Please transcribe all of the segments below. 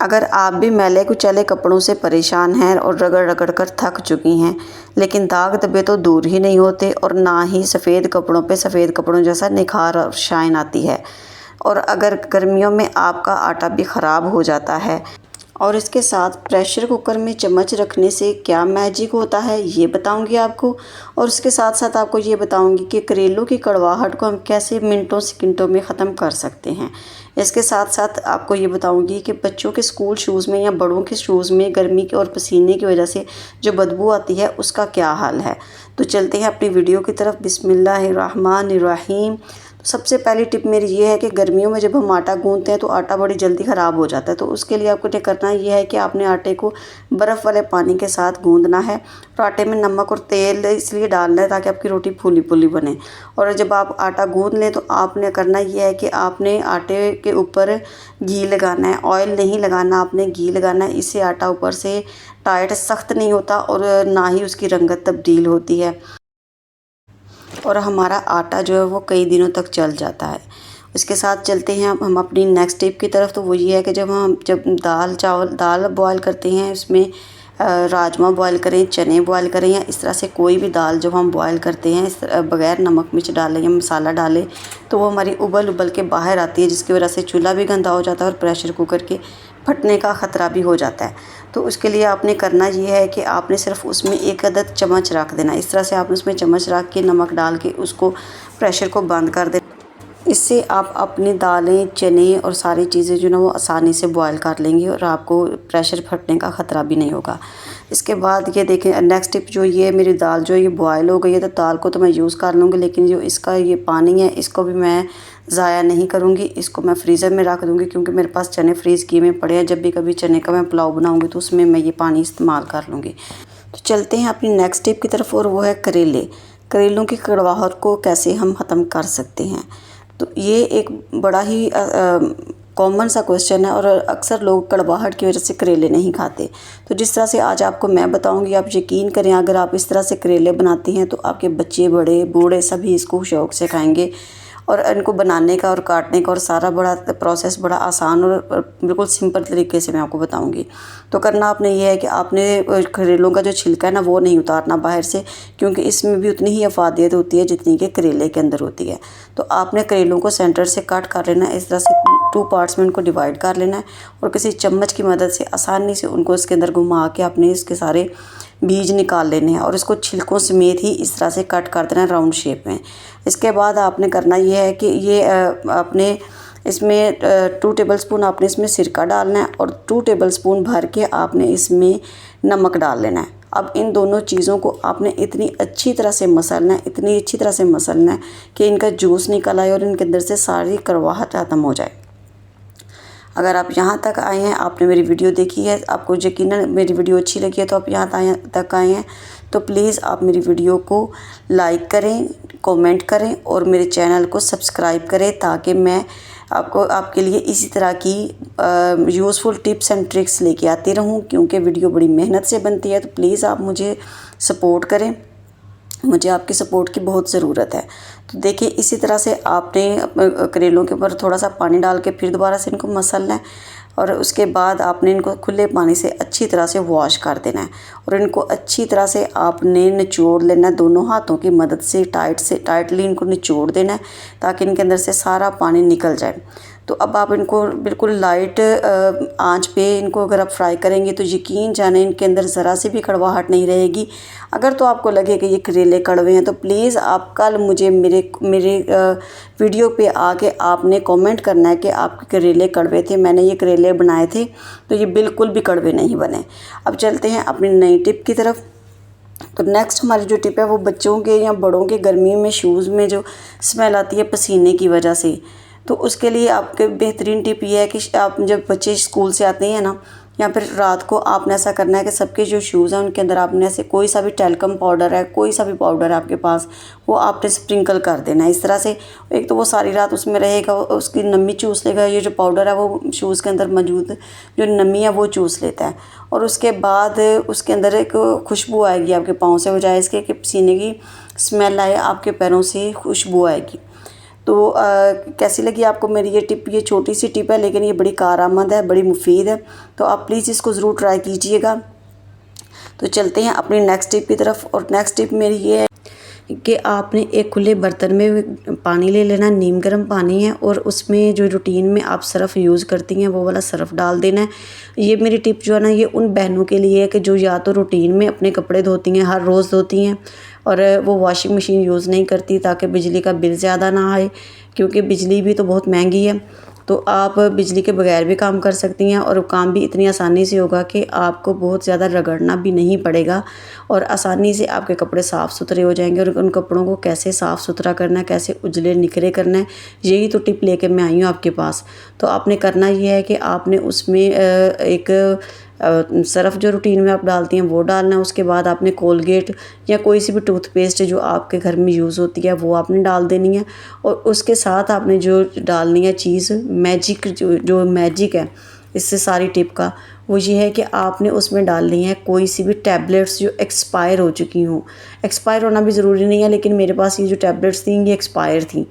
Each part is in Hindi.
अगर आप भी मैले कुचैले कपड़ों से परेशान हैं और रगड़ रगड़ कर थक चुकी हैं, लेकिन दाग धब्बे तो दूर ही नहीं होते और ना ही सफ़ेद कपड़ों पे सफ़ेद कपड़ों जैसा निखार और शाइन आती है। और अगर गर्मियों में आपका आटा भी ख़राब हो जाता है और इसके साथ प्रेशर कुकर में चम्मच रखने से क्या मैजिक होता है ये बताऊंगी आपको। और उसके साथ साथ आपको ये बताऊंगी कि करेलों की कड़वाहट को हम कैसे मिनटों सेकंडों में ख़त्म कर सकते हैं। इसके साथ साथ आपको ये बताऊंगी कि बच्चों के स्कूल शूज़ में या बड़ों के शूज़ में गर्मी के और पसीने की वजह से जो बदबू आती है उसका क्या हाल है। तो चलते हैं अपनी वीडियो की तरफ। बिस्मिल्लाहिर्रहमानिर्रहीम। सबसे पहली टिप मेरी ये है कि गर्मियों में जब हम आटा गूंथते हैं तो आटा बड़ी जल्दी ख़राब हो जाता है। तो उसके लिए आपको करना ये है कि आपने आटे को बर्फ़ वाले पानी के साथ गूंदना है और आटे में नमक और तेल इसलिए डालना है ताकि आपकी रोटी फूली फूली बने। और जब आप आटा गूंद लें तो आपने करना ये है कि आपने आटे के ऊपर घी लगाना है, ऑयल नहीं लगाना, आपने घी लगाना है। इससे आटा ऊपर से टाइट सख्त नहीं होता और ना ही उसकी रंगत तब्दील होती है और हमारा आटा जो है वो कई दिनों तक चल जाता है। इसके साथ चलते हैं हम अपनी नेक्स्ट टिप की तरफ। तो वो ये है कि जब दाल बॉयल करते हैं, उसमें राजमा बॉयल करें, चने बॉयल करें या इस तरह से कोई भी दाल जब हम बॉयल करते हैं इस बग़ैर नमक मिर्च डालें या मसाला डालें तो वो हमारी उबल के बाहर आती है, जिसकी वजह से चूल्हा भी गंदा हो जाता है और प्रेशर कुकर के फटने का ख़तरा भी हो जाता है। तो उसके लिए आपने करना ये है कि आपने सिर्फ उसमें एक अदद चम्मच रख देना। इस तरह से आपने उसमें चम्मच रख के नमक डाल के उसको प्रेशर को बंद कर देना। इससे आप अपनी दालें, चने और सारी चीज़ें जो ना वो आसानी से बॉयल कर लेंगे और आपको प्रेशर फटने का ख़तरा भी नहीं होगा। इसके बाद ये देखें नेक्स्ट टिप जो ये मेरी दाल जो ये बॉयल हो गई है, तो दाल को तो मैं यूज़ कर लूँगी, लेकिन जो इसका ये पानी है इसको भी मैं ज़ाया नहीं करूँगी। इसको मैं फ्रीज़र में रख दूँगी क्योंकि मेरे पास चने फ्रीज़ किए में पड़े हैं। जब भी कभी चने का मैं पुलाव बनाऊँगी तो उसमें मैं ये पानी इस्तेमाल कर लूँगी। तो चलते हैं अपनी नेक्स्ट टिप की तरफ और वो है करेले। करेलों की कड़वाहट को कैसे हम ख़त्म कर सकते हैं। तो ये एक बड़ा ही कॉमन सा क्वेश्चन है और अक्सर लोग कड़वाहट की वजह से करेले नहीं खाते। तो जिस तरह से आज आपको मैं बताऊंगी, आप यकीन करें अगर आप इस तरह से करेले बनाती हैं तो आपके बच्चे, बड़े बूढ़े सभी इसको शौक़ से खाएंगे। और इनको बनाने का और काटने का और सारा बड़ा प्रोसेस बड़ा आसान और बिल्कुल सिंपल तरीके से मैं आपको बताऊंगी। तो करना आपने ये है कि आपने करेलों का जो छिलका है ना वो नहीं उतारना बाहर से, क्योंकि इसमें भी उतनी ही अफादियत होती है जितनी कि करेले के अंदर होती है। तो आपने करेलों को सेंटर से कट कर लेना है, इस तरह से 2 पार्ट्स में उनको डिवाइड कर लेना है और किसी चम्मच की मदद से आसानी से उनको इसके अंदर घुमा के आपने इसके सारे बीज निकाल लेने हैं और इसको छिलकों समेत ही इस तरह से कट कर देना है राउंड शेप में। इसके बाद आपने करना ये है कि ये आपने इसमें 2 टेबलस्पून आपने इसमें सिरका डालना है और 2 टेबलस्पून भर के आपने इसमें नमक डाल लेना है। अब इन दोनों चीज़ों को आपने इतनी अच्छी तरह से मसलना है, इतनी अच्छी तरह से मसलना है कि इनका जूस निकल आए और इनके अंदर से सारी कड़वाहट ख़त्म हो जाए। अगर आप यहाँ तक आए हैं, आपने मेरी वीडियो देखी है, आपको यकीनन मेरी वीडियो अच्छी लगी है तो आप यहाँ तक आए हैं, तो प्लीज़ आप मेरी वीडियो को लाइक करें, कमेंट करें और मेरे चैनल को सब्सक्राइब करें ताकि मैं आपके लिए इसी तरह की यूज़फुल टिप्स एंड ट्रिक्स लेके आती रहूँ, क्योंकि वीडियो बड़ी मेहनत से बनती है। तो प्लीज़ आप मुझे सपोर्ट करें, मुझे आपकी सपोर्ट की बहुत ज़रूरत है। तो देखिए इसी तरह से आपने करेलों के ऊपर थोड़ा सा पानी डाल के फिर दोबारा से इनको मसलना है और उसके बाद आपने इनको खुले पानी से अच्छी तरह से वॉश कर देना है और इनको अच्छी तरह से आपने निचोड़ लेना है। दोनों हाथों की मदद से टाइटली इनको निचोड़ देना है ताकि इनके अंदर से सारा पानी निकल जाए। तो अब आप इनको बिल्कुल लाइट आंच पे इनको अगर आप फ्राई करेंगे तो यकीन जाने इनके अंदर ज़रा सी भी कड़वाहट नहीं रहेगी। अगर तो आपको लगे कि ये करेले कड़वे हैं तो प्लीज़ आप कल मुझे मेरे वीडियो पे आके आपने कमेंट करना है कि आपके करेले कड़वे थे, मैंने ये करेले बनाए थे तो ये बिल्कुल भी कड़वे नहीं बने। अब चलते हैं अपनी नई टिप की तरफ। तो नेक्स्ट हमारी जो टिप है वो बच्चों के या बड़ों के गर्मी में शूज़ में जो स्मेल आती है पसीने की वजह से, तो उसके लिए आपके बेहतरीन टिप ये है कि आप जब बच्चे स्कूल से आते हैं ना या फिर रात को आपने ऐसा करना है कि सबके जो शूज़ हैं उनके अंदर आपने ऐसे कोई सा भी टेल्कम पाउडर है, कोई सा भी पाउडर है आपके पास, वो आपने स्प्रिंकल कर देना है इस तरह से। एक तो वो सारी रात उसमें रहेगा, उसकी नमी चूस लेगा, ये जो पाउडर है वो शूज़ के अंदर मौजूद जो नमी है वो चूस लेता है और उसके बाद उसके अंदर एक खुशबू आएगी आपके पाँव से, बजाय इसके कि पसीने की स्मेल आए आपके पैरों से खुशबू आएगी। तो कैसी लगी आपको मेरी ये टिप? ये छोटी सी टिप है लेकिन ये बड़ी कारआमद है, बड़ी मुफीद है, तो आप प्लीज़ इसको ज़रूर ट्राई कीजिएगा। तो चलते हैं अपनी नेक्स्ट टिप की तरफ। और नेक्स्ट टिप मेरी ये है कि आपने एक खुले बर्तन में पानी ले लेना, नीम गर्म पानी है, और उसमें जो रूटीन में आप सर्फ़ यूज़ करती हैं वो वाला सर्फ़ डाल देना है। ये मेरी टिप जो है ना, ये उन बहनों के लिए है कि जो या तो रूटीन में अपने कपड़े धोती हैं, हर रोज़ धोती हैं, और वो वॉशिंग मशीन यूज़ नहीं करती ताकि बिजली का बिल ज़्यादा ना आए, क्योंकि बिजली भी तो बहुत महंगी है। तो आप बिजली के बगैर भी काम कर सकती हैं और काम भी इतनी आसानी से होगा कि आपको बहुत ज़्यादा रगड़ना भी नहीं पड़ेगा, और आसानी से आपके कपड़े साफ़ सुथरे हो जाएंगे। और उन कपड़ों को कैसे साफ़ सुथरा करना है, कैसे उजले निखरे करना है, यही तो टिप लेके मैं आई हूँ आपके पास। तो आपने करना ये है कि आपने उसमें एक सर्फ़ जो रूटीन में आप डालती हैं वो डालना है। उसके बाद आपने कोलगेट या कोई सी भी टूथपेस्ट जो आपके घर में यूज़ होती है वो आपने डाल देनी है। और उसके साथ आपने जो डालनी है चीज़, मैजिक जो मैजिक है इससे सारी टिप का, वो ये है कि आपने उसमें डालनी है कोई सी भी टैबलेट्स जो एक्सपायर हो चुकी हों। एक्सपायर होना भी ज़रूरी नहीं है, लेकिन मेरे पास ये जो टैबलेट्स थी ये एक्सपायर थी,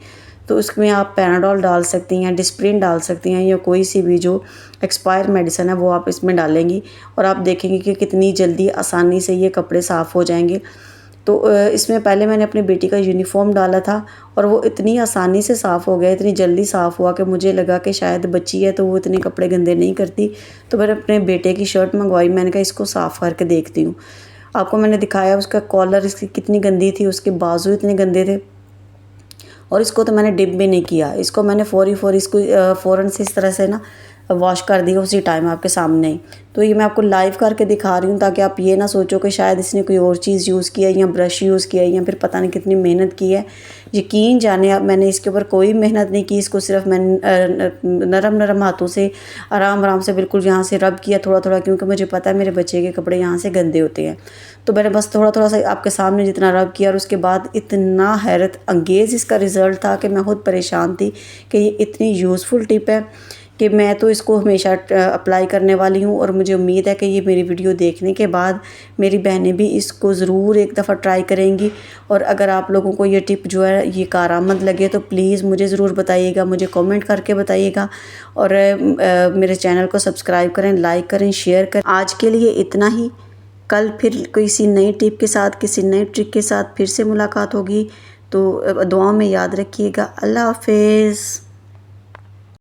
तो उसमें आप पैनाडोल डाल सकती हैं, डिस्प्रिन डाल सकती हैं, या कोई सी भी जो एक्सपायर मेडिसिन है वो आप इसमें डालेंगी, और आप देखेंगे कि कितनी जल्दी आसानी से ये कपड़े साफ़ हो जाएंगे। तो इसमें पहले मैंने अपनी बेटी का यूनिफॉर्म डाला था और वो इतनी आसानी से साफ़ हो गया, इतनी जल्दी साफ़ हुआ कि मुझे लगा कि शायद बच्ची है तो वो इतने कपड़े गंदे नहीं करती। तो मैंने अपने बेटे की शर्ट मंगवाई, मैंने कहा इसको साफ़ करके देखती हूँ। आपको मैंने दिखाया उसका कॉलर, इसकी कितनी गंदी थी, उसके बाजू इतने गंदे थे, और इसको तो मैंने डिप भी नहीं किया, इसको मैंने इसको फ़ौरन से इस तरह से ना वॉश कर दिया उसी टाइम आपके सामने ही। तो ये मैं आपको लाइव करके दिखा रही हूँ ताकि आप ये ना सोचो कि शायद इसने कोई और चीज़ यूज़ किया है या ब्रश यूज़ किया है या फिर पता नहीं कितनी मेहनत की है। यकीन जाने आप, मैंने इसके ऊपर कोई मेहनत नहीं की, इसको सिर्फ मैंने नरम नरम हाथों से आराम आराम से बिल्कुल यहाँ से रब किया थोड़ा थोड़ा, क्योंकि मुझे पता है मेरे बच्चे के कपड़े यहाँ से गंदे होते हैं। तो मैंने बस थोड़ा थोड़ा सा आपके सामने जितना रब किया, और उसके बाद इतना हैरत अंगेज़ इसका रिज़ल्ट था कि मैं खुद परेशान थी कि ये इतनी यूज़फुल टिप है कि मैं तो इसको हमेशा अप्लाई करने वाली हूँ। और मुझे उम्मीद है कि ये मेरी वीडियो देखने के बाद मेरी बहनें भी इसको ज़रूर एक दफ़ा ट्राई करेंगी। और अगर आप लोगों को ये टिप जो है ये कारआमद लगे तो प्लीज़ मुझे ज़रूर बताइएगा, मुझे कमेंट करके बताइएगा, और मेरे चैनल को सब्सक्राइब करें, लाइक करें, शेयर करें। आज के लिए इतना ही। कल फिर किसी नई टिप के साथ, किसी नई ट्रिक के साथ फिर से मुलाकात होगी। तो दुआओं में याद रखिएगा। अल्लाह हाफ़िज़।